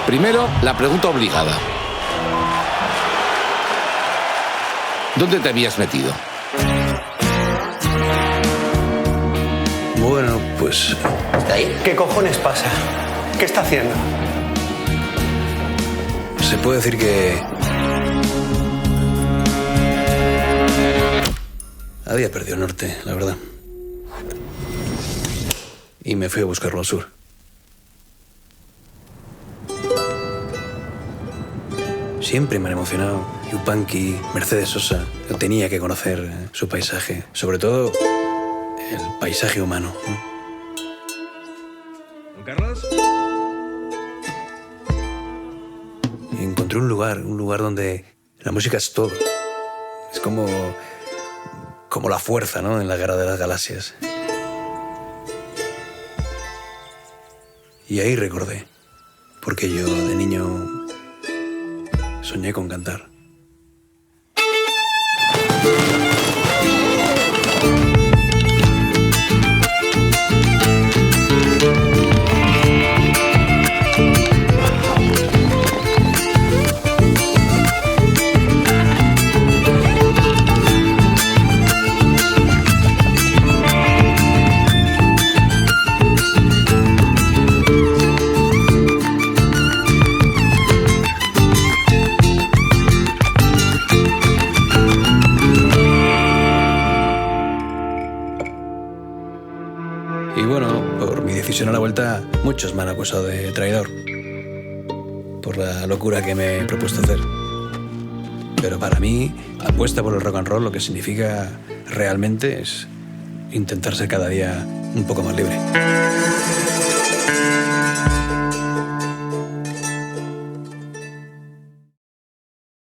Primero, la pregunta obligada. ¿Dónde te habías metido? Bueno, pues... ¿Está ahí? ¿Qué cojones pasa? ¿Qué está haciendo? Se puede decir que... había perdido el norte, la verdad. Y me fui a buscarlo al sur. Siempre me han emocionado Yupanqui, Mercedes Sosa. Yo tenía que conocer su paisaje, sobre todo el paisaje humano. ¿Don Carlos? Y encontré un lugar donde la música es todo. Es como la fuerza, ¿no? En la guerra de las galaxias. Y ahí recordé, porque yo de niño soñé con cantar. Y bueno, por mi decisión a la vuelta, muchos me han acusado de traidor. Por la locura que me he propuesto hacer. Pero para mí, apuesta por el rock and roll lo que significa realmente es intentar ser cada día un poco más libre.